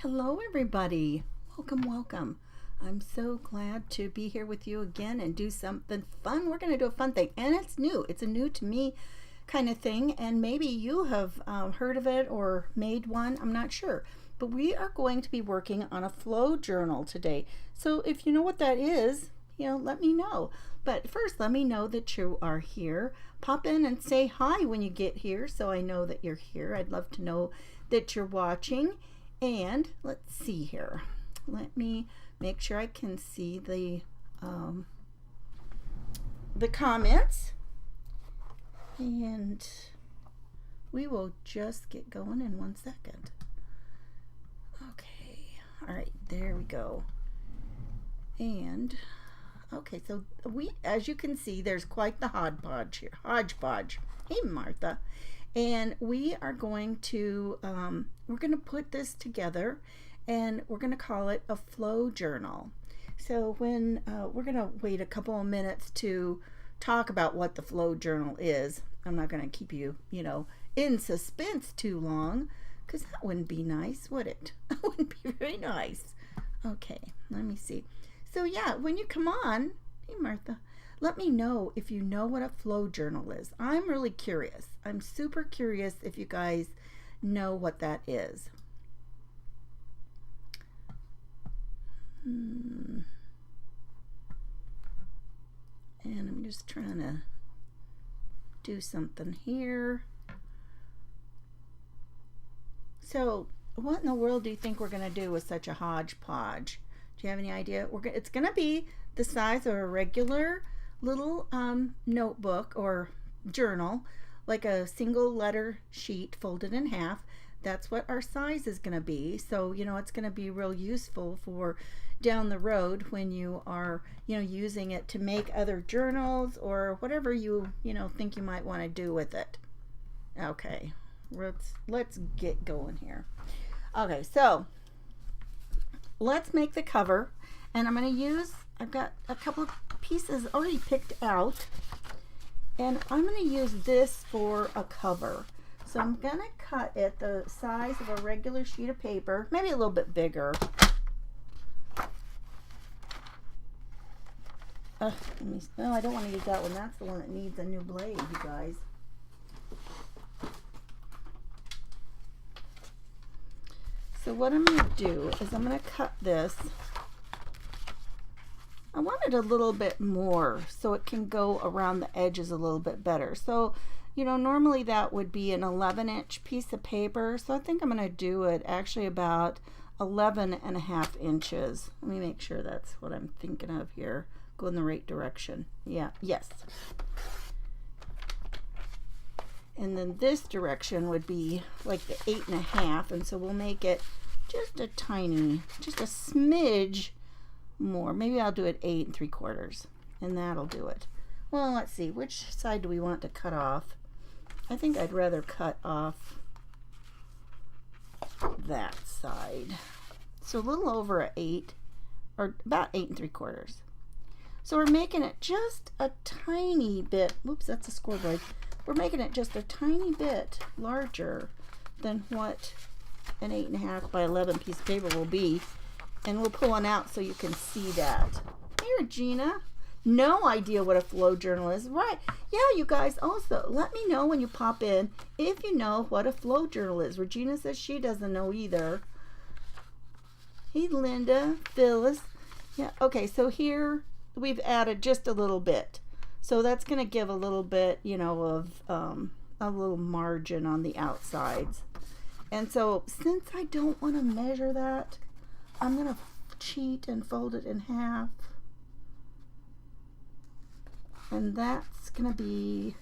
Hello, everybody. Welcome, welcome. I'm so glad to be here with you again and do something fun. We're going to do a fun thing, and it's new. It's a new to me kind of thing, and maybe you have heard of it or made one. I'm not sure. But we are going to be working on a flow journal today. So if you know what that is, let me know. But first, let me know that you are here. Pop in and say hi when you get here so I know that you're here. I'd love to know that you're watching. And let's see here. Let me make sure I can see the comments. And we will just get going in 1 second. Okay. All right. There we go. And okay, so as you can see, there's quite the hodgepodge here. Hodgepodge. Hey, Martha. And we are going to put this together, and we're going to call it a flow journal. So when we're going to wait a couple of minutes to talk about what the flow journal is. I'm not going to keep you, in suspense too long, because that wouldn't be nice, would it? That wouldn't be very nice. Okay, let me see. So yeah, when you come on, hey Martha, let me know if you know what a flow journal is. I'm really curious. I'm super curious if you guys know what that is. And I'm just trying to do something here. So what in the world do you think we're going to do with such a hodgepodge? Do you have any idea? It's going to be the size of a regular little notebook or journal, like a single letter sheet folded in half. That's what our size is going to be. So, it's going to be real useful for down the road when you are, using it to make other journals or whatever you, think you might want to do with it. Okay, let's get going here. Okay, so let's make the cover, and I've got a couple of pieces already picked out, and I'm going to use this for a cover. So I'm going to cut it the size of a regular sheet of paper, maybe a little bit bigger. No, I don't want to use that one. That's the one that needs a new blade, you guys. So what I'm going to do is I'm going to cut this. I want it a little bit more so it can go around the edges a little bit better. So, normally that would be an 11-inch piece of paper. So I think I'm going to do it actually about 11.5 inches. Let me make sure that's what I'm thinking of here. Go in the right direction. Yeah, yes. And then this direction would be like the 8.5. And so we'll make it just a smidge more. Maybe I'll do it 8 3/4, and that'll do it. Well, let's see, which side do we want to cut off? I think I'd rather cut off that side. So a little over an 8, or about 8 3/4. So we're making it just a tiny bit. Oops, that's a score blade. We're making it just a tiny bit larger than what an 8.5 by 11 piece of paper will be. And we'll pull one out so you can see that. Hey, Regina. No idea what a flow journal is. Right. Yeah, you guys also. Let me know when you pop in if you know what a flow journal is. Regina says she doesn't know either. Hey, Linda. Phyllis. Yeah, okay, so here we've added just a little bit. So that's going to give a little bit, of a little margin on the outsides. And so since I don't want to measure that, I'm going to cheat and fold it in half. And that's going to be,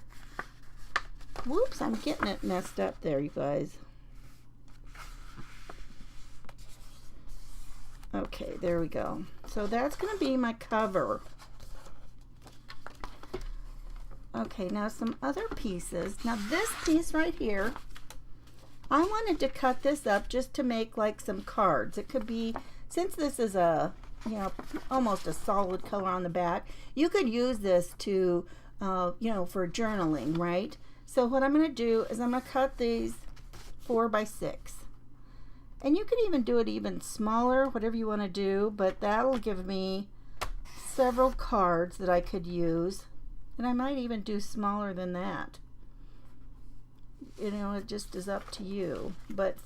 whoops, I'm getting it messed up there, you guys. Okay, there we go. So that's going to be my cover. Okay, now some other pieces. Now this piece right here, I wanted to cut this up just to make like some cards. It could be, since this is a, almost a solid color on the back, you could use this to, for journaling, right? So what I'm going to do is I'm going to cut these 4 by 6. And you can even do it even smaller, whatever you want to do, but that'll give me several cards that I could use. And I might even do smaller than that. You know, it just is up to you. But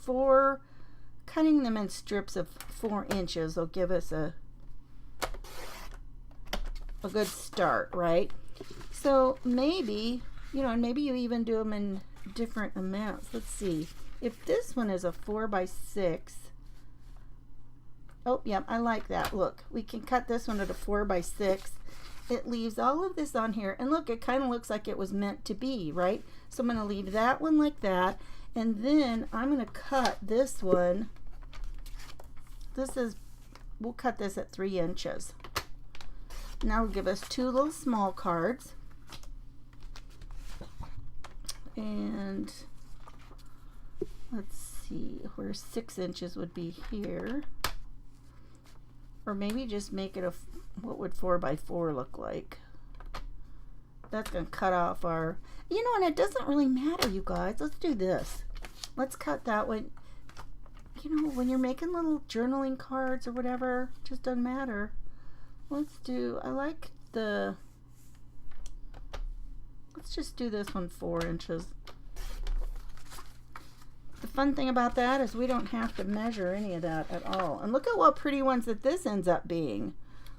cutting them in strips of 4 inches will give us a good start, right? So maybe, you know, maybe you even do them in different amounts. Let's see. If this one is a 4 by 6, oh, yeah, I like that. Look, we can cut this one at a 4 by 6. It leaves all of this on here. And look, it kind of looks like it was meant to be, right? So I'm going to leave that one like that. And then I'm going to cut this one. We'll cut this at 3 inches. Now we'll give us 2 little small cards. And let's see, where 6 inches would be here. Or maybe just make it what would 4 by 4 look like? That's going to cut off our, you know, and it doesn't really matter, you guys. Let's do this. Let's cut that one. You know, when you're making little journaling cards or whatever, it just doesn't matter. Let's just do this one 4 inches. The fun thing about that is we don't have to measure any of that at all. And look at what pretty ones that this ends up being.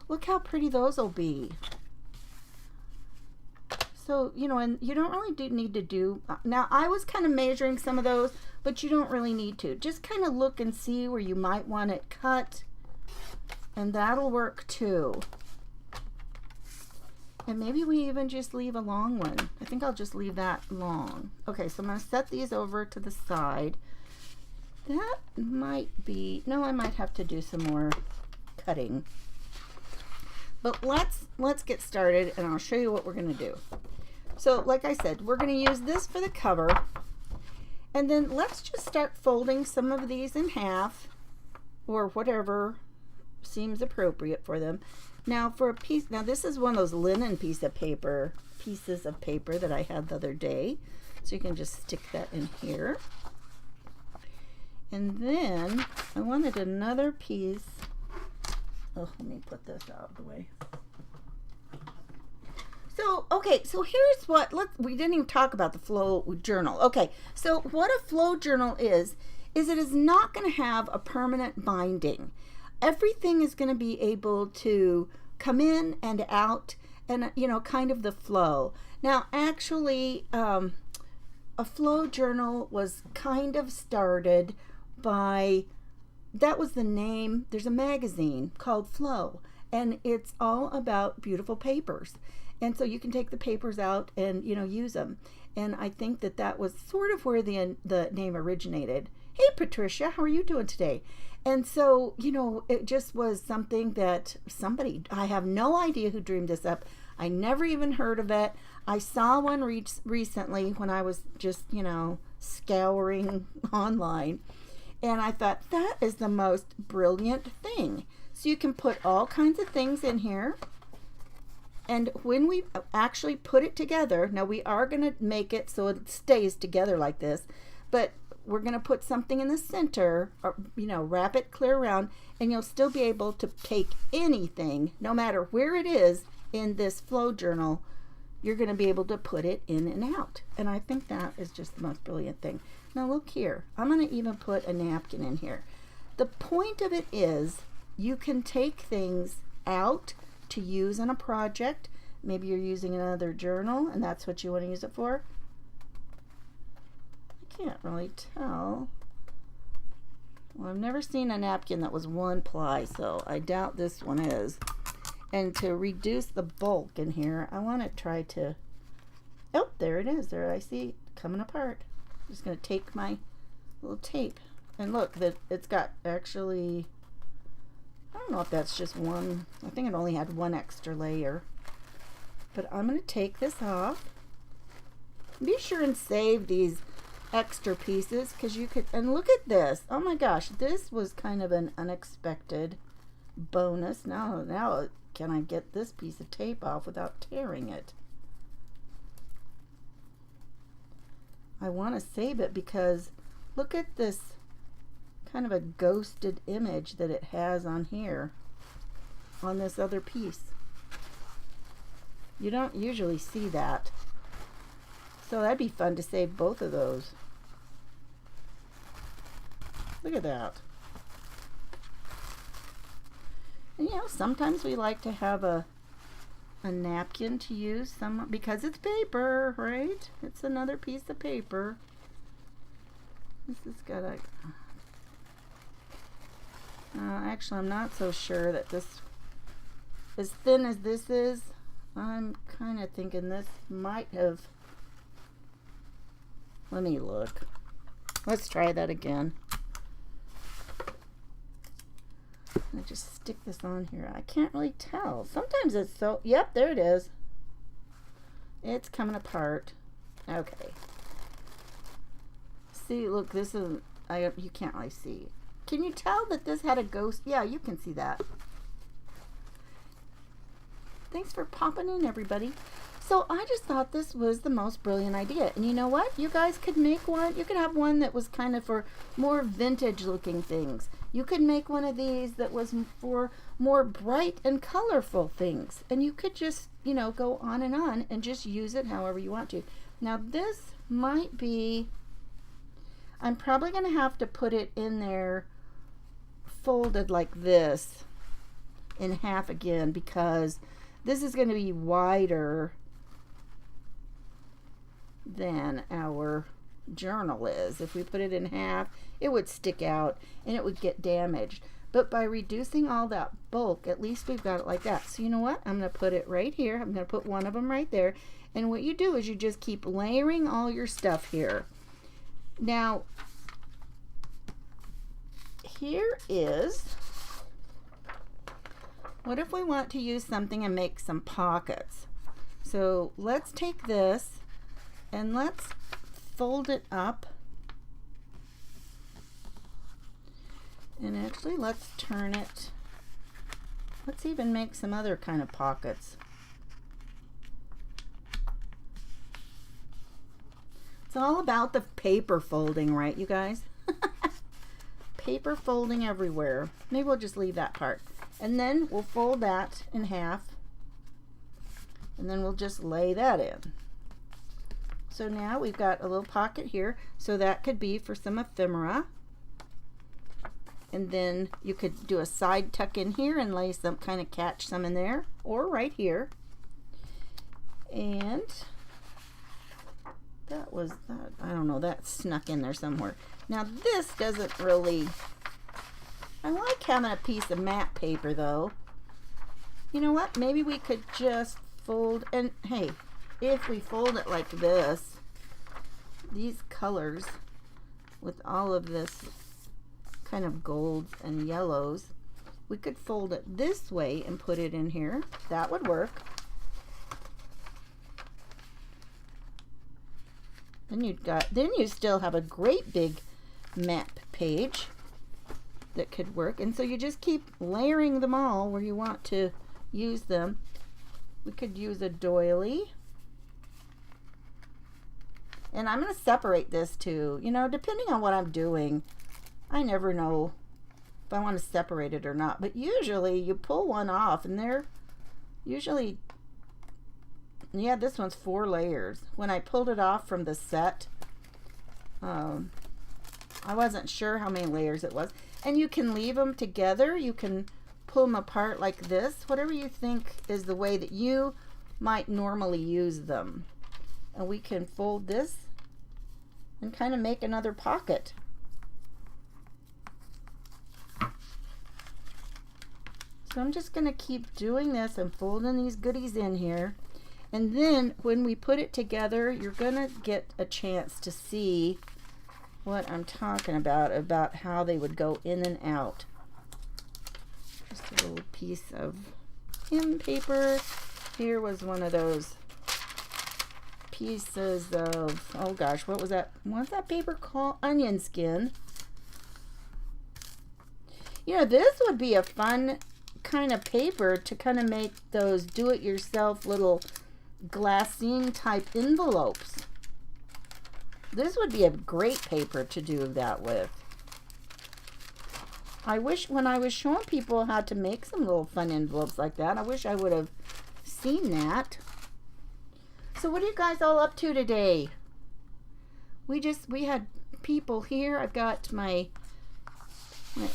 Look how pretty those will be. So, you know, and you don't really need to do, now I was kind of measuring some of those, but you don't really need to. Just kind of look and see where you might want it cut, and that'll work too. And maybe we even just leave a long one. I think I'll just leave that long. Okay, so I'm going to set these over to the side. That might be, no, I might have to do some more cutting. But let's get started, and I'll show you what we're going to do. So like I said, we're going to use this for the cover. And then let's just start folding some of these in half, or whatever seems appropriate for them. Now for a piece, now this is one of those linen pieces of paper that I had the other day. So you can just stick that in here. And then I wanted another piece. Oh, let me put this out of the way. So, okay, so here's what, we didn't even talk about the flow journal. Okay, so what a flow journal is it is not going to have a permanent binding. Everything is going to be able to come in and out, and, you know, kind of the flow. Now, actually, a flow journal was kind of started by, that was the name, there's a magazine called Flow, and it's all about beautiful papers. And so you can take the papers out and, you know, use them. And I think that was sort of where the name originated. Hey, Patricia, how are you doing today? And so, you know, it just was something that I have no idea who dreamed this up. I never even heard of it. I saw one recently when I was just, you know, scouring online. And I thought, that is the most brilliant thing. So you can put all kinds of things in here. And when we actually put it together, now we are going to make it so it stays together like this, but we're going to put something in the center, or, you know, wrap it clear around, and you'll still be able to take anything, no matter where it is in this flow journal, you're going to be able to put it in and out. And I think that is just the most brilliant thing. Now look here, I'm going to even put a napkin in here. The point of it is you can take things out to use in a project. Maybe you're using another journal and that's what you want to use it for. I can't really tell. Well, I've never seen a napkin that was 1 ply, so I doubt this one is. And to reduce the bulk in here, I want to try to, oh, there it is. There, I see it coming apart. I'm just going to take my little tape. And look, that it's got actually, I don't know if that's just one. I think it only had 1 extra layer. But I'm going to take this off. Be sure and save these extra pieces, because you could, and look at this. Oh my gosh, this was kind of an unexpected bonus. Now can I get this piece of tape off without tearing it? I want to save it because look at this kind of a ghosted image that it has on here, on this other piece. You don't usually see that. So that'd be fun to save both of those. Look at that. And you know, sometimes we like to have a napkin to use because it's paper, right? It's another piece of paper. This has got a... actually, I'm not so sure that this, as thin as this is, I'm kind of thinking this might have... Let me look. Let's try that again. I just stick this on here. I can't really tell. Sometimes it's so... Yep, there it is. It's coming apart. Okay. See, look, this is... you can't really see. Can you tell that this had a ghost? Yeah, you can see that. Thanks for popping in, everybody. So I just thought this was the most brilliant idea. And you know what? You guys could make one. You could have one that was kind of for more vintage looking things. You could make one of these that was for more bright and colorful things. And you could just, you know, go on and just use it however you want to. Now this might be, I'm probably going to have to put it in there folded like this in half again, because this is going to be wider than our journal is. If we put it in half, it would stick out and it would get damaged. But by reducing all that bulk, at least we've got it like that. So you know what? I'm going to put it right here. I'm going to put one of them right there. And what you do is you just keep layering all your stuff here. Now, here is, what if we want to use something and make some pockets? So let's take this and let's fold it up. And actually, let's turn it. Let's even make some other kind of pockets. It's all about the paper folding, right, you guys? Paper folding everywhere. Maybe we'll just leave that part. And then we'll fold that in half. And then we'll just lay that in. So now we've got a little pocket here. So that could be for some ephemera. And then you could do a side tuck in here and lay some, kind of catch some in there. Or right here. And that was, I don't know, that snuck in there somewhere. Now this doesn't really, I like having a piece of matte paper though. You know what, maybe we could just fold, and hey, if we fold it like this, these colors with all of this kind of golds and yellows, we could fold it this way and put it in here. That would work. Then you still have a great big map page that could work. And so you just keep layering them all where you want to use them. We could use a doily. And I'm going to separate this too. You know, depending on what I'm doing, I never know if I want to separate it or not. But usually you pull one off and they're usually... Yeah, this one's 4 layers. When I pulled it off from the set, I wasn't sure how many layers it was. And you can leave them together. You can pull them apart like this. Whatever you think is the way that you might normally use them. And we can fold this and kind of make another pocket. So I'm just going to keep doing this and folding these goodies in here. And then when we put it together, you're going to get a chance to see what I'm talking about how they would go in and out. Just a little piece of hemp paper. Here was one of those pieces of, oh gosh, what was that? What's that paper called? Onion skin. You know, this would be a fun kind of paper to kind of make those do-it-yourself little glassine type envelopes. This would be a great paper to do that with. I wish when I was showing people how to make some little fun envelopes like that, I wish I would have seen that. So what are you guys all up to today? We had people here. I've got my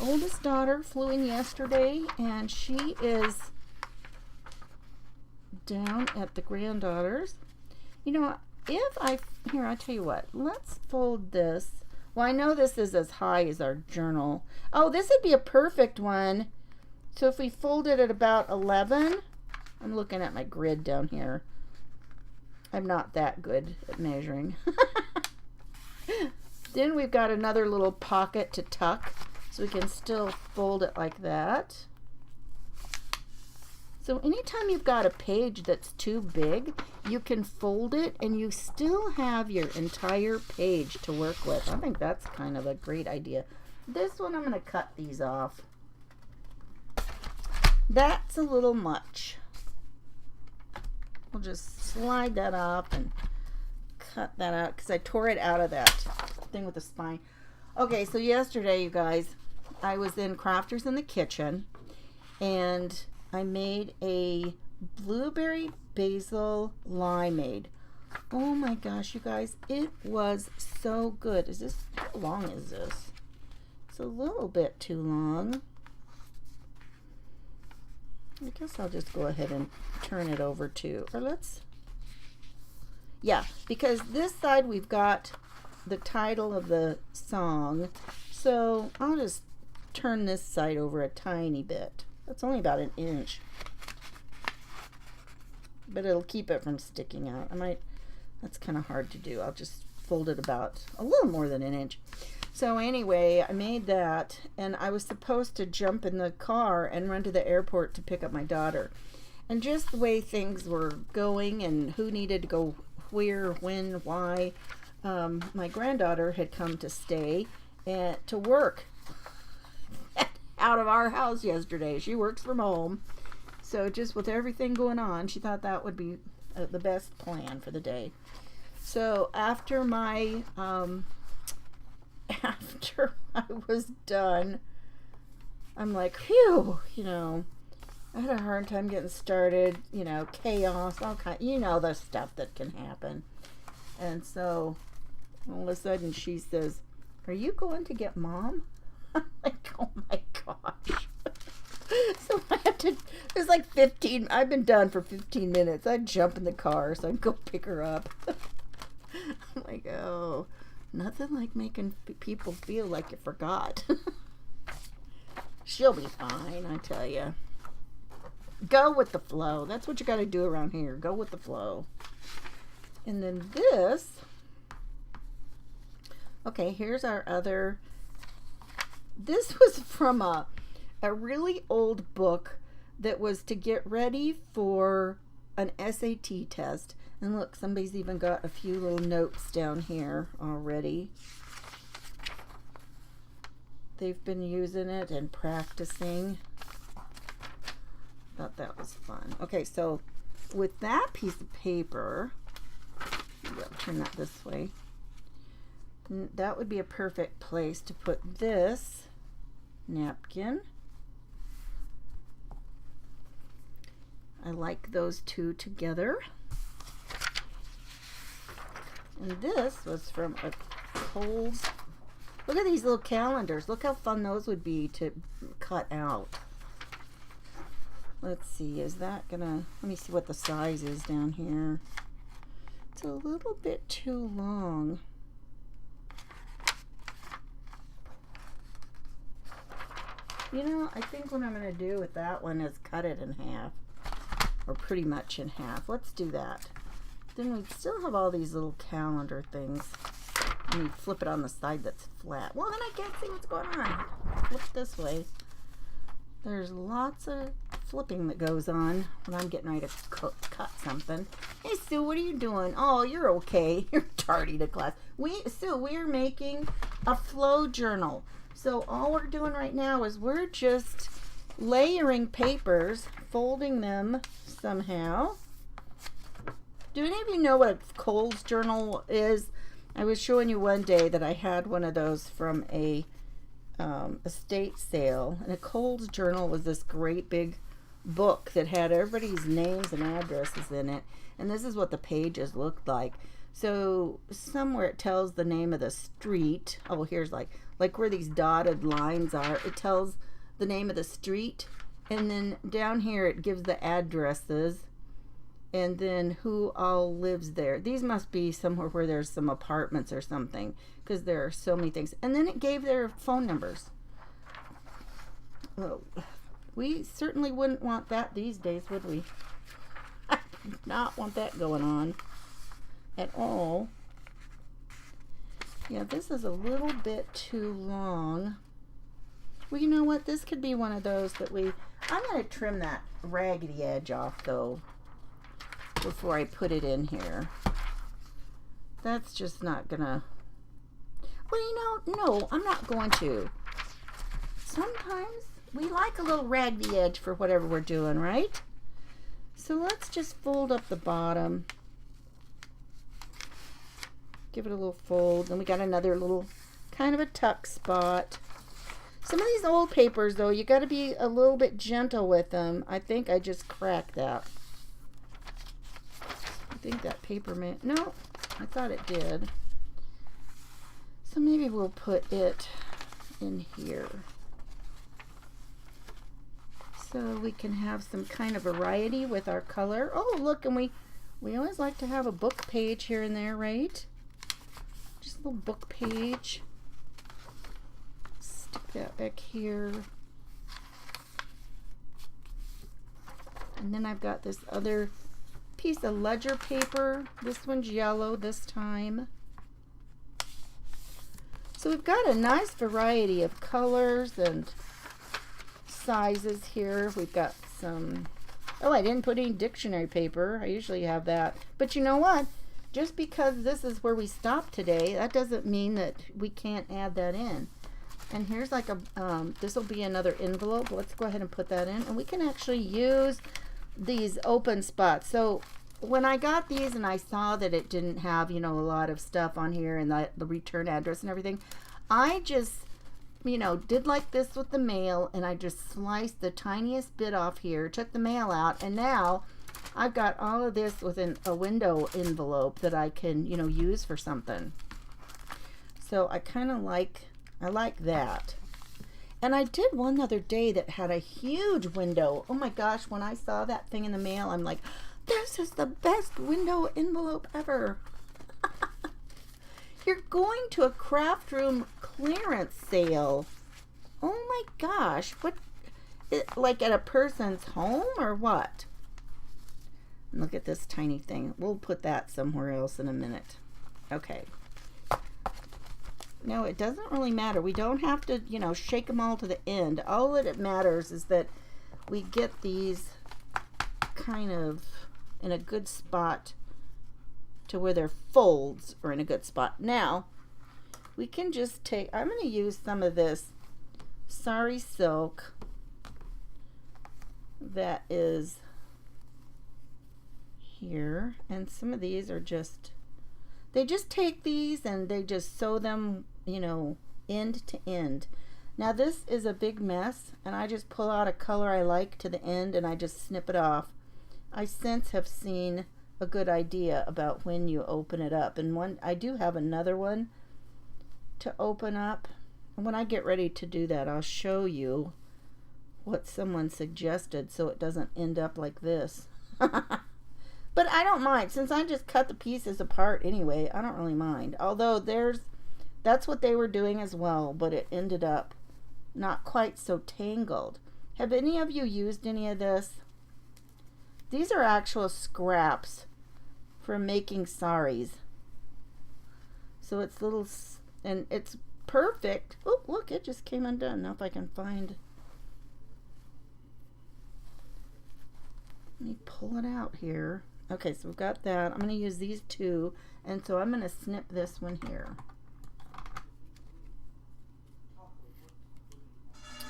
oldest daughter flew in yesterday, and she is down at the granddaughter's. You know, I tell you what, let's fold this. Well, I know this is as high as our journal. Oh, this would be a perfect one. So if we fold it at about 11, I'm looking at my grid down here. I'm not that good at measuring. Then we've got another little pocket to tuck, so we can still fold it like that. So anytime you've got a page that's too big, you can fold it and you still have your entire page to work with. I think that's kind of a great idea. This one, I'm going to cut these off. That's a little much. We'll just slide that off and cut that out because I tore it out of that thing with the spine. Okay, so yesterday, you guys, I was in Crafters in the Kitchen, and I made a blueberry basil limeade. Oh my gosh, you guys, it was so good. How long is this? It's a little bit too long. I guess I'll just go ahead and turn it over to, because this side we've got the title of the song. So I'll just turn this side over a tiny bit. That's only about an inch. But it'll keep it from sticking out. That's kind of hard to do. I'll just fold it about a little more than an inch. So anyway, I made that, and I was supposed to jump in the car and run to the airport to pick up my daughter. And just the way things were going and who needed to go where, when, why, my granddaughter had come to stay and to work out of our house yesterday. She works from home. So just with everything going on, she thought that would be the best plan for the day. So after after I was done, I'm like, phew, I had a hard time getting started, chaos, all kind, the stuff that can happen. And so all of a sudden she says, "Are you going to get Mom?" I'm like, oh my gosh. So it's like 15, I've been done for 15 minutes. I'd jump in the car so I can go pick her up. I'm like, oh, nothing like making people feel like you forgot. She'll be fine, I tell you. Go with the flow. That's what you got to do around here. Go with the flow. And then this, okay, here's our other. This was from a really old book that was to get ready for an SAT test. And look, somebody's even got a few little notes down here already. They've been using it and practicing. Thought that was fun. Okay, so with that piece of paper, I'll turn that this way. That would be a perfect place to put this napkin. I like those two together. And this was from a Kohl's. Look at these little calendars. Look how fun those would be to cut out. Let's see, is that gonna, let me see what the size is down here. It's a little bit too long. I think what I'm going to do with that one is cut it in half, or pretty much in half. Let's do that. Then we still have all these little calendar things. And you flip it on the side that's flat. Well, then I can't see what's going on. Flip this way. There's lots of flipping that goes on when I'm getting ready to cut something. Hey, Sue, what are you doing? Oh, you're okay. You're tardy to class. Sue, we are making a flow journal. So all we're doing right now is we're just layering papers, folding them somehow. Do any of you know what a Kohl's journal is? I was showing you one day that I had one of those from a estate sale, and a Cole's Journal was this great big book that had everybody's names and addresses in it, and this is what the pages looked like. So somewhere it tells the name of the street. Oh, here's like where these dotted lines are, it tells the name of the street, and then down here it gives the addresses, and then who all lives there. These must be somewhere where there's some apartments or something, because there are so many things. And then it gave their phone numbers. Well, we certainly wouldn't want that these days, would we? Not want that going on at all. Yeah, this is a little bit too long. Well, you know what? This could be one of those that I'm going to trim that raggedy edge off, though, before I put it in here. That's just not going to... Well, you know, no, I'm not going to. Sometimes we like a little raggedy edge for whatever we're doing, right? So let's just fold up the bottom. Give it a little fold. Then we got another little kind of a tuck spot. Some of these old papers, though, you got to be a little bit gentle with them. I think I just cracked that. I think that paper no, I thought it did. So maybe we'll put it in here, so we can have some kind of variety with our color. Oh, look, and we always like to have a book page here and there, right? Just a little book page. Stick that back here. And then I've got this other piece of ledger paper. This one's yellow this time. So we've got a nice variety of colors and sizes here. We've got some... Oh, I didn't put any dictionary paper. I usually have that. But you know what? Just because this is where we stopped today, that doesn't mean that we can't add that in. And here's like a, this will be another envelope. Let's go ahead and put that in. And we can actually use these open spots. So when I got these and I saw that it didn't have, you know, a lot of stuff on here and the return address and everything, I just, you know, did like this with the mail, and I just sliced the tiniest bit off here, took the mail out, and now I've got all of this within a window envelope that I can, you know, use for something. So I kind of like, I like that. And I did one other day that had a huge window. Oh my gosh, when I saw that thing in the mail, I'm like, this is the best window envelope ever. You're going to a craft room clearance sale. Oh my gosh, what, like at a person's home or what? Look at this tiny thing. We'll put that somewhere else in a minute. Okay. No, it doesn't really matter. We don't have to, you know, shake them all to the end. All that it matters is that we get these kind of in a good spot to where their folds are in a good spot. Now, we can just take, I'm going to use some of this sari silk that is here, and some of these are just, they just take these and they just sew them, you know, end to end. Now this is a big mess, and I just pull out a color I like to the end and I just snip it off. I since have seen a good idea about when you open it up, and one, I do have another one to open up, and when I get ready to do that I'll show you what someone suggested so it doesn't end up like this. But I don't mind, since I just cut the pieces apart anyway. I don't really mind, although that's what they were doing as well, but it ended up not quite so tangled. Have any of you used any of this? These are actual scraps for making saris. So it's little, and it's perfect. Oh, look, it just came undone. Now if I can find, let me pull it out here. Okay, so we've got that. I'm going to use these two, and so I'm going to snip this one here.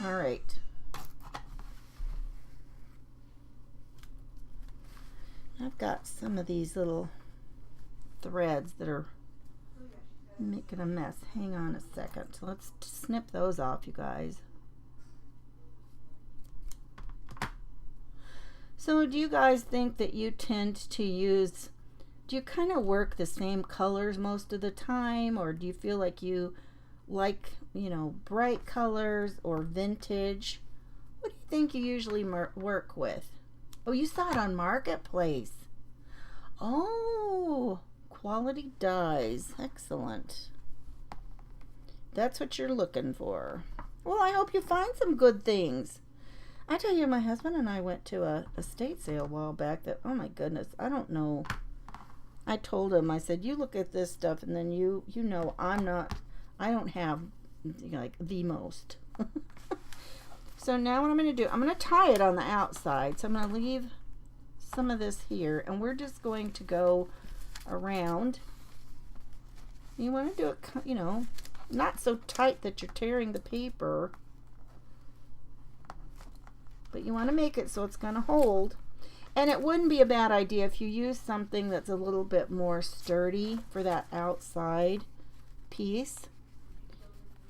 All right. I've got some of these little threads that are I'm making a mess. Hang on a second. So let's snip those off, you guys. So do you guys think that you tend to use, do you kind of work the same colors most of the time, or do you feel like you like, you know, bright colors or vintage? What do you think you usually work with? Oh, you saw it on Marketplace. Oh, quality dyes. Excellent. That's what you're looking for. Well, I hope you find some good things. I tell you, my husband and I went to a estate sale a while back that, oh my goodness, I don't know. I told him, I said, you look at this stuff and then you know I don't have, you know, like the most. So now what I'm going to do, I'm going to tie it on the outside. So I'm going to leave some of this here and we're just going to go around. You want to do it, you know, not so tight that you're tearing the paper. But you want to make it so it's going to hold. And it wouldn't be a bad idea if you use something that's a little bit more sturdy for that outside piece.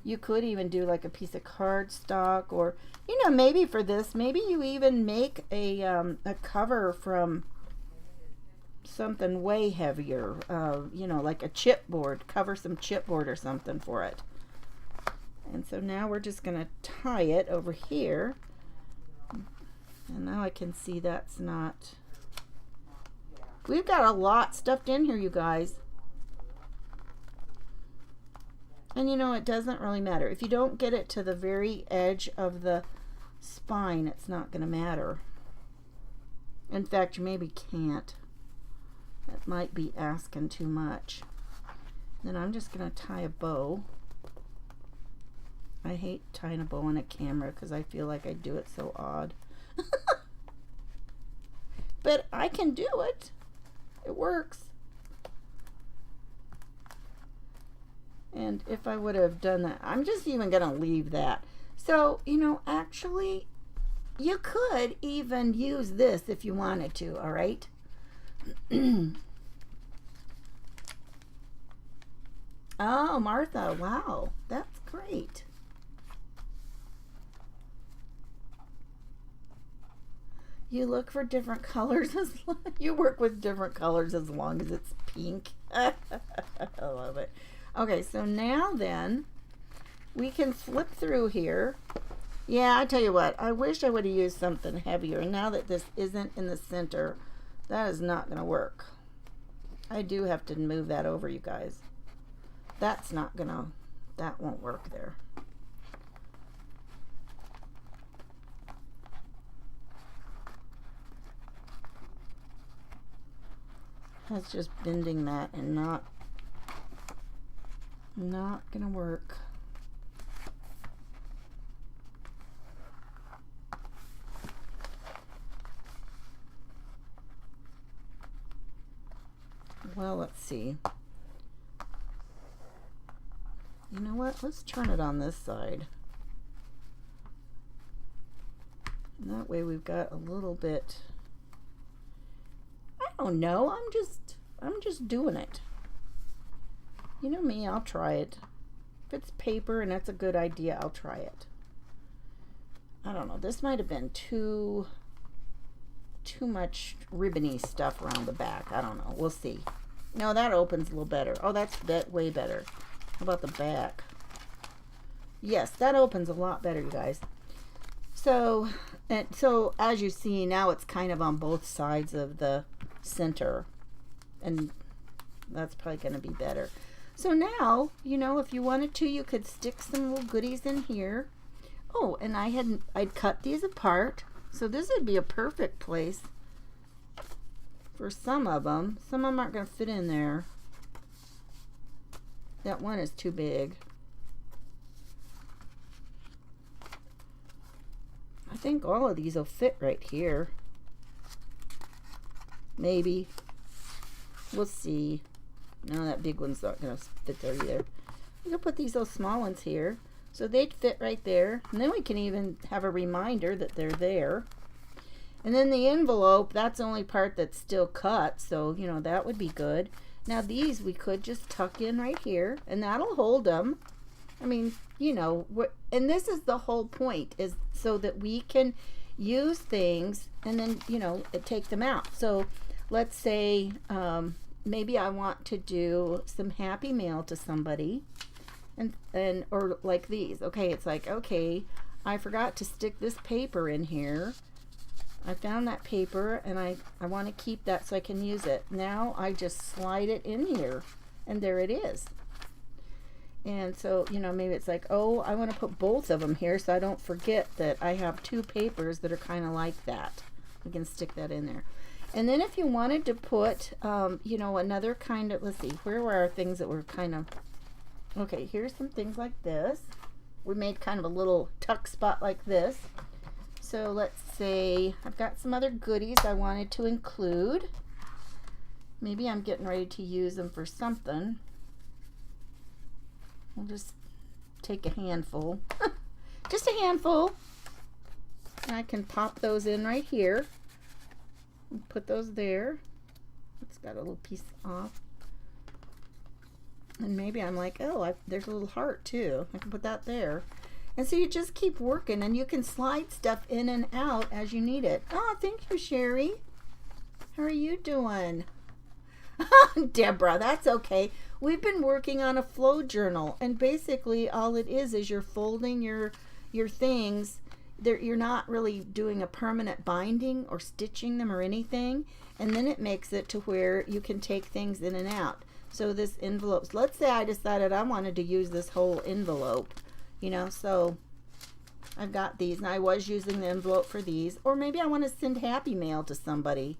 You could even do like a piece of cardstock, or, you know, maybe for this, maybe you even make a cover from something way heavier, you know, like a chipboard. Cover some chipboard or something for it. And so now we're just going to tie it over here. And now I can see that's not... We've got a lot stuffed in here, you guys. And you know, it doesn't really matter. If you don't get it to the very edge of the spine, it's not going to matter. In fact, you maybe can't. That might be asking too much. Then I'm just going to tie a bow. I hate tying a bow on a camera because I feel like I do it so odd. But I can do it. It works. And if I would have done that, I'm just even going to leave that. So, you know, actually, you could even use this if you wanted to, all right? Oh, Martha, wow, that's great. You look for different colors you work with different colors as long as it's pink. I love it. Okay, so now then we can flip through here. Yeah, I tell you what, I wish I would have used something heavier. And now that this isn't in the center, that is not going to work. I do have to move that over, you guys. That's not going to, that won't work there. That's just bending that and not gonna work. Well, let's see. You know what? Let's turn it on this side. And that way we've got a little bit. I don't know. I'm just doing it. You know me, I'll try it. If it's paper and that's a good idea, I'll try it. I don't know. This might have been too much ribbony stuff around the back. I don't know. We'll see. No, that opens a little better. Oh, that's way better. How about the back? Yes, that opens a lot better, you guys. So as you see, now it's kind of on both sides of the center, and that's probably going to be better. So now, you know, if you wanted to, you could stick some little goodies in here. Oh, and I'd cut these apart, so this would be a perfect place for some of them. Some of them aren't going to fit in there. That one is too big. I think all of these will fit right here. Maybe. We'll see. No, that big one's not going to fit there either. We can put these little small ones here. So they'd fit right there. And then we can even have a reminder that they're there. And then the envelope, that's the only part that's still cut. So, you know, that would be good. Now these we could just tuck in right here, and that'll hold them. I mean, you know, and this is the whole point, is so that we can use things and then, you know, take them out. So let's say maybe I want to do some happy mail to somebody, and or like these. Okay, it's like, okay, I forgot to stick this paper in here. I found that paper and I want to keep that so I can use it. Now I just slide it in here and there it is. And so, you know, maybe it's like, oh, I want to put both of them here so I don't forget that I have two papers that are kind of like that. We can stick that in there. And then if you wanted to put, you know, another kind of, let's see, where were our things that were kind of, okay, here's some things like this. We made kind of a little tuck spot like this. So let's say I've got some other goodies I wanted to include. Maybe I'm getting ready to use them for something. I'll just take a handful. Just a handful. And I can pop those in right here. And put those there. It's got a little piece off. And maybe I'm like, oh, there's a little heart too. I can put that there. And so you just keep working, and you can slide stuff in and out as you need it. Oh, thank you, Sherry. How are you doing? Deborah, that's okay. We've been working on a flow journal, and basically all it is you're folding your things. You're not really doing a permanent binding or stitching them or anything, and then it makes it to where you can take things in and out. So this envelopes, let's say I decided I wanted to use this whole envelope, you know, so I've got these, and I was using the envelope for these, or maybe I want to send happy mail to somebody,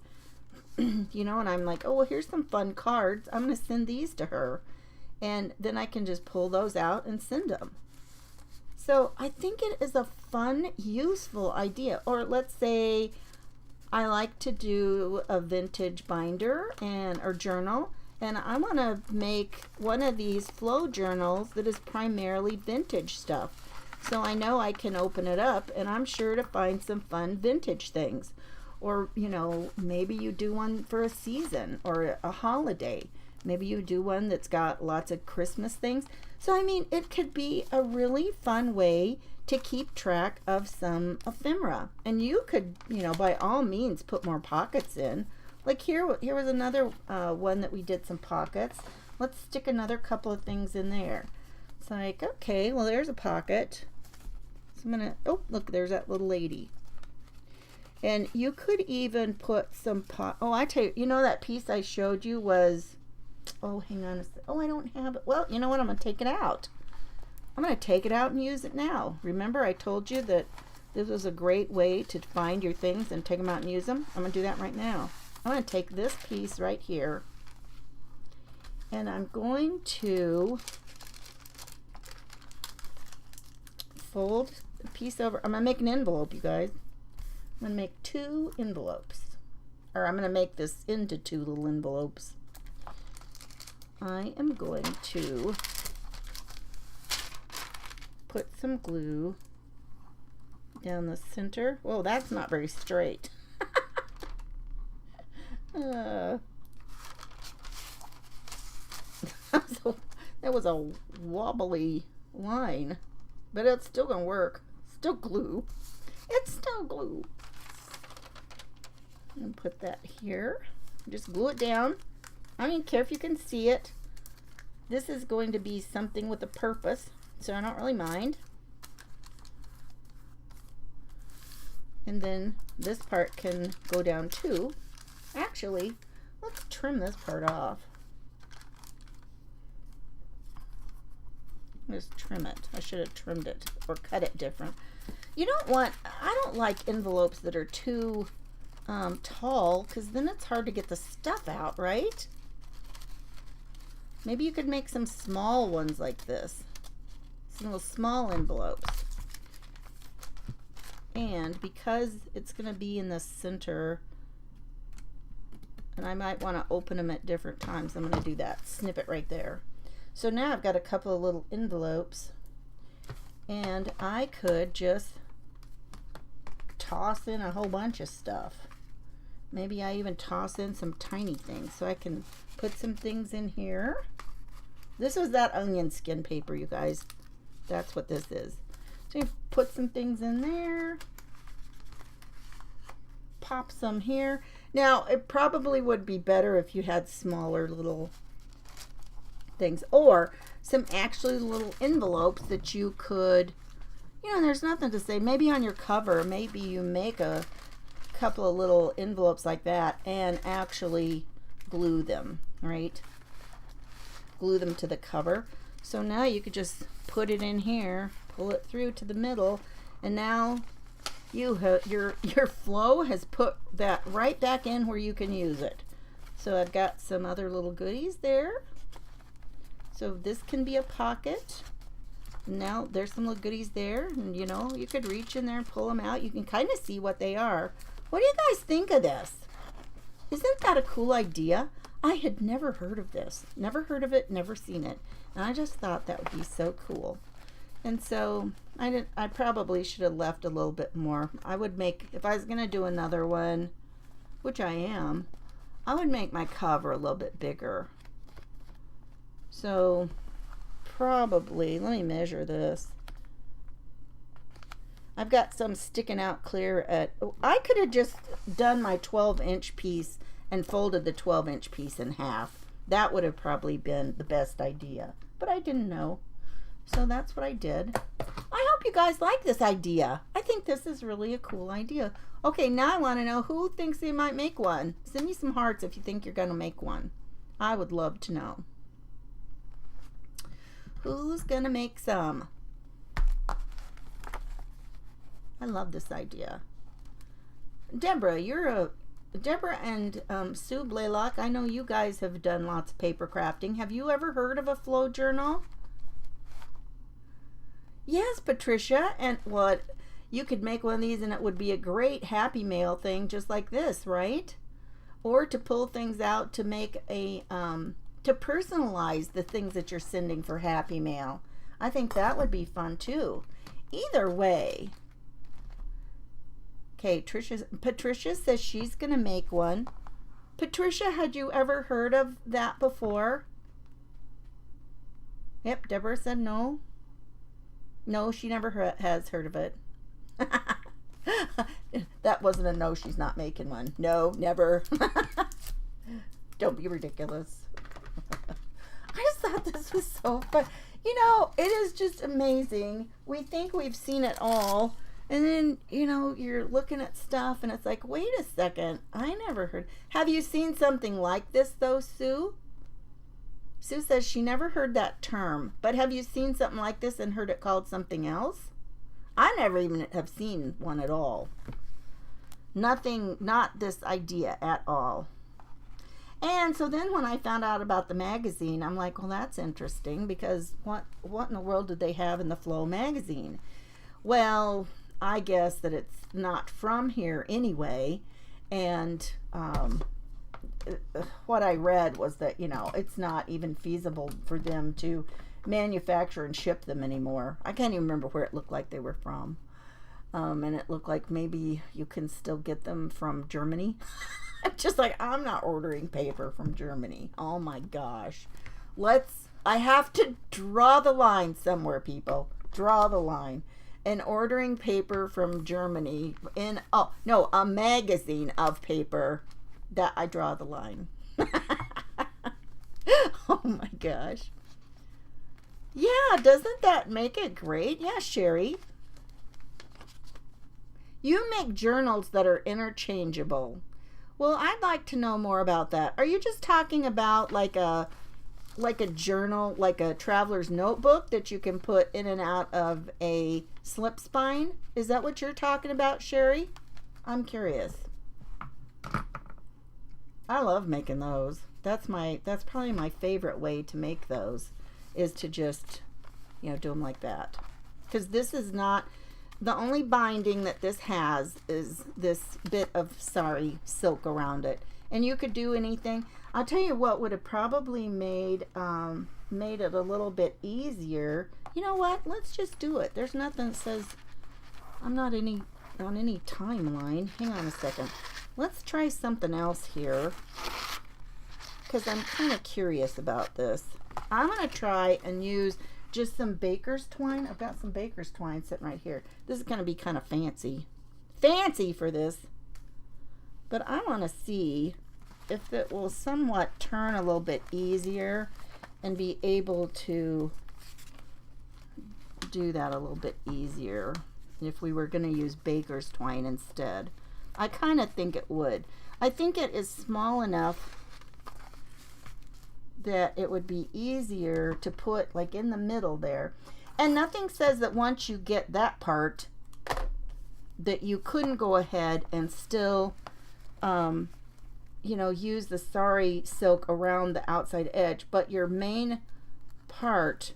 you know, and I'm like, oh, well, here's some fun cards. I'm going to send these to her, and then I can just pull those out and send them. So I think it is a fun, useful idea. Or let's say I like to do a vintage binder or journal, and I want to make one of these flow journals that is primarily vintage stuff. So I know I can open it up and I'm sure to find some fun vintage things. Or, you know, maybe you do one for a season or a holiday. Maybe you do one that's got lots of Christmas things. So, I mean, it could be a really fun way to keep track of some ephemera. And you could, you know, by all means put more pockets in. Like here was another one that we did some pockets. Let's stick another couple of things in there. It's like, okay, well, there's a pocket. So I'm gonna, oh, look, there's that little lady. And you could even put some oh, I tell you, you know that piece I showed you was, oh, hang on a second. Oh, I don't have it. Well, you know what? I'm gonna take it out. I'm gonna take it out and use it now. Remember I told you that this was a great way to find your things and take them out and use them? I'm gonna do that right now. I'm going to take this piece right here, and I'm going to fold the piece over. I'm going to make an envelope, you guys. I'm going to make 2 envelopes, or I'm going to make this into 2 little envelopes. I am going to put some glue down the center. Whoa, that's not very straight. That was a wobbly line, but it's still gonna work. Still glue. It's still glue. And put that here. Just glue it down. I don't care if you can see it. This is going to be something with a purpose, so I don't really mind. And then this part can go down too. Actually, let's trim this part off. Just trim it. I should have trimmed it or cut it different. You don't want, I don't like envelopes that are too tall, because then it's hard to get the stuff out, right? Maybe you could make some small ones like this. Some little small envelopes. And because it's going to be in the center, and I might want to open them at different times, I'm going to do that. Snip it right there. So now I've got a couple of little envelopes, and I could just toss in a whole bunch of stuff. Maybe I even toss in some tiny things so I can put some things in here. This was that onion skin paper, you guys. That's what this is. So you put some things in there. Pop some here. Now, it probably would be better if you had smaller little things, or some actually little envelopes that you could, you know, there's nothing to say, maybe on your cover, maybe you make a couple of little envelopes like that and actually glue them, right? Glue them to the cover. So now you could just put it in here, pull it through to the middle, and now you have your flow has put that right back in where you can use it. So I've got some other little goodies there. So this can be a pocket. Now there's some little goodies there, and you know, you could reach in there and pull them out. You can kind of see what they are. What do you guys think of this? Isn't that a cool idea? I had never heard of this. Never heard of it, never seen it. And I just thought that would be so cool. And so I probably should have left a little bit more. I would make, if I was going to do another one, which I am, I would make my cover a little bit bigger. So probably, let me measure this. I've got some sticking out clear at, I could have just done my 12-inch piece and folded the 12-inch piece in half. That would have probably been the best idea, but I didn't know. So that's what I did. I hope you guys like this idea. I think this is really a cool idea. Okay, now I want to know who thinks they might make one. Send me some hearts if you think you're going to make one. I would love to know. Who's going to make some? I love this idea. Deborah, Deborah and Sue Blaylock, I know you guys have done lots of paper crafting. Have you ever heard of a flow journal? Yes, Patricia. And what, you could make one of these and it would be a great Happy Mail thing just like this, right? Or to pull things out to make a, to personalize the things that you're sending for Happy Mail. I think that would be fun too. Either way. Okay, Patricia says she's going to make one. Patricia, had you ever heard of that before? Yep, Deborah said no. No, she never has heard of it. That wasn't a no, she's not making one. No, never. Don't be ridiculous. I just thought this was so fun. You know, it is just amazing. We think we've seen it all. And then, you know, you're looking at stuff and it's like, wait a second, I never heard. Have you seen something like this though, Sue? Sue says she never heard that term, but have you seen something like this and heard it called something else? I never even have seen one at all. Nothing, not this idea at all. And so then when I found out about the magazine, I'm like, well, that's interesting because what in the world did they have in the Flow magazine? Well, I guess that it's not from here anyway, and what I read was that, you know, it's not even feasible for them to manufacture and ship them anymore. I can't even remember where it looked like they were from, and it looked like maybe you can still get them from Germany. Just like, I'm not ordering paper from Germany. Oh my gosh. I have to draw the line somewhere, people. Draw the line. And ordering paper from Germany in, oh, no, a magazine of paper, that I draw the line. Oh my gosh. Yeah, doesn't that make it great? Yeah, Sherry. You make journals that are interchangeable. Well, I'd like to know more about that. Are you just talking about like a journal, like a traveler's notebook that you can put in and out of a slip spine? Is that what you're talking about, Sherry? I'm curious. I love making those. That's probably my favorite way to make those, is to just, you know, do them like that. Because this is not, the only binding that this has is this bit of sari silk around it. And you could do anything. I'll tell you what would have probably made it a little bit easier. You know what? Let's just do it. There's nothing that says I'm not on any timeline. Hang on a second. Let's try something else here. because I'm kind of curious about this. I'm going to try and use just some baker's twine. I've got some baker's twine sitting right here. This is going to be kind of fancy for this. But I want to see if it will somewhat turn a little bit easier and be able to do that a little bit easier if we were going to use baker's twine instead. I kind of think it would. I think it is small enough that it would be easier to put like in the middle there. And nothing says that once you get that part that you couldn't go ahead and still you know, use the sari silk around the outside edge, but your main part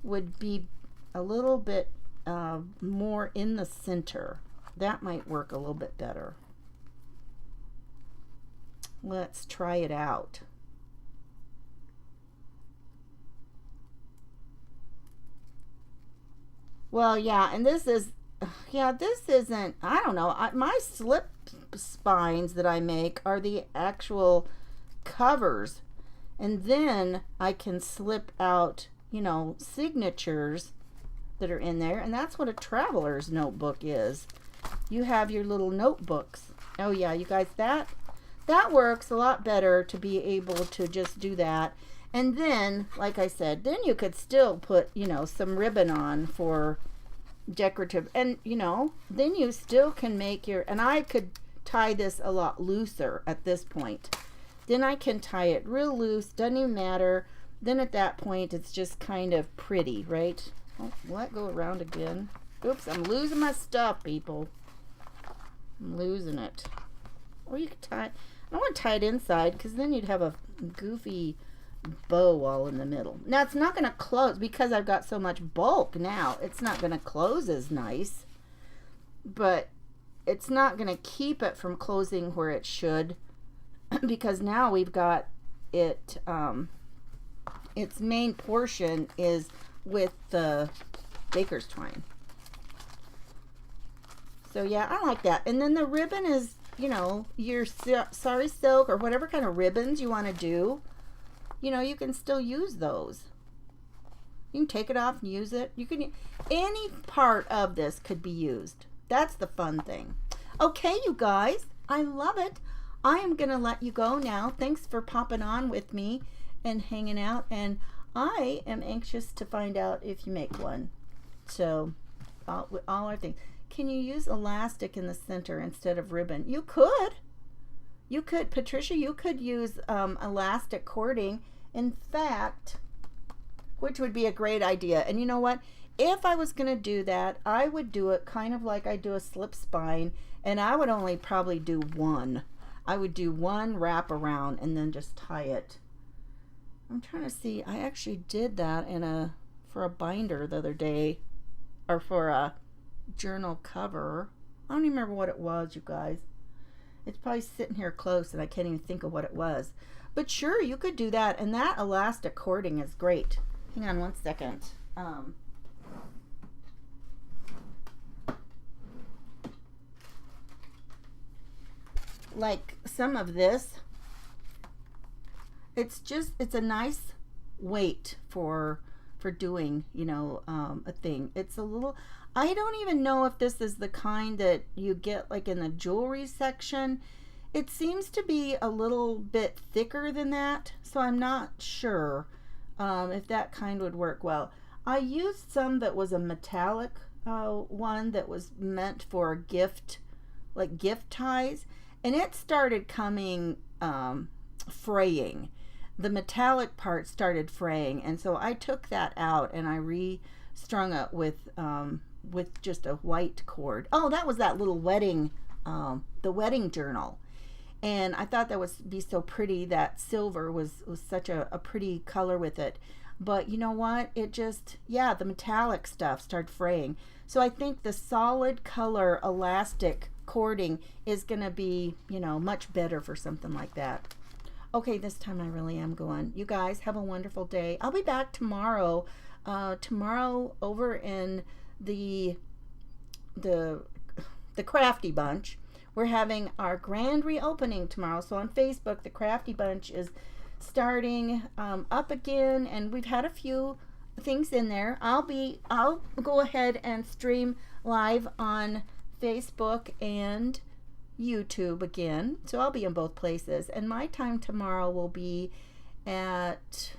would be a little bit more in the center. That might work a little bit better. Let's try it out. Well, yeah, and this is, yeah, this isn't, I don't know, my slip spines that I make are the actual covers, and then I can slip out, you know, signatures that are in there, and that's what a traveler's notebook is. You have your little notebooks. Oh yeah, you guys, that works a lot better to be able to just do that. And then, like I said, then you could still put, you know, some ribbon on for decorative, and you know, then you still can make your, and I could tie this a lot looser at this point. Then I can tie it real loose, doesn't even matter. Then at that point it's just kind of pretty, right? Oh, let go around again. Oops, I'm losing my stuff, people. I'm losing it. Or you could tie, I don't want to tie it inside because then you'd have a goofy bow all in the middle. Now it's not going to close because I've got so much bulk now. It's not going to close as nice, but it's not going to keep it from closing where it should because now we've got it, its main portion is with the baker's twine. So yeah, I like that. And then the ribbon is, you know, your sari silk or whatever kind of ribbons you want to do. You know, you can still use those. You can take it off and use it. You can, any part of this could be used. That's the fun thing. Okay, you guys, I love it. I am going to let you go now. Thanks for popping on with me and hanging out. And I am anxious to find out if you make one. So, all our things. Can you use elastic in the center instead of ribbon? You could. You could, Patricia, you could use elastic cording. In fact, which would be a great idea. And you know what? If I was going to do that, I would do it kind of like I do a slip spine, and I would only probably do one. I would do one wrap around and then just tie it. I'm trying to see. I actually did that for a binder the other day, or for a journal cover. I don't even remember what it was, you guys. It's probably sitting here close and I can't even think of what it was. But sure, you could do that, and that elastic cording is great. Hang on one second. Like some of this, it's a nice weight for doing, you know, a thing. It's a little, I don't even know if this is the kind that you get like in the jewelry section. It seems to be a little bit thicker than that, so I'm not sure if that kind would work well. I used some that was a metallic one that was meant for gift, like gift ties, and it started coming fraying. The metallic part started fraying, and so I took that out and I restrung it with just a white cord. Oh, that was that little wedding, the wedding journal. And I thought that would be so pretty. That silver was such a pretty color with it. But you know what? It just, yeah, the metallic stuff started fraying. So I think the solid color elastic cording is going to be, you know, much better for something like that. Okay, this time I really am going. You guys have a wonderful day. I'll be back tomorrow. Tomorrow over in the Crafty Bunch. We're having our grand reopening tomorrow. So on Facebook, the Crafty Bunch is starting up again, and we've had a few things in there. I'll go ahead and stream live on Facebook and YouTube again. So I'll be in both places. And my time tomorrow will be at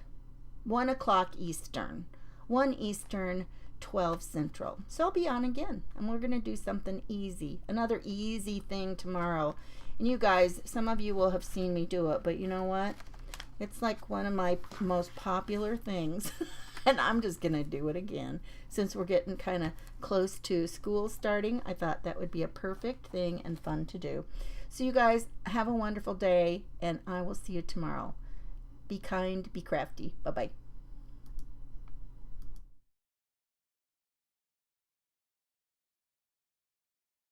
1 o'clock Eastern. 1 Eastern, 12 Central. So I'll be on again, and we're going to do something easy, another easy thing tomorrow. And you guys, some of you will have seen me do it, but you know what? It's like one of my most popular things, and I'm just going to do it again. Since we're getting kind of close to school starting, I thought that would be a perfect thing and fun to do. So you guys, have a wonderful day, and I will see you tomorrow. Be kind, be crafty. Bye-bye.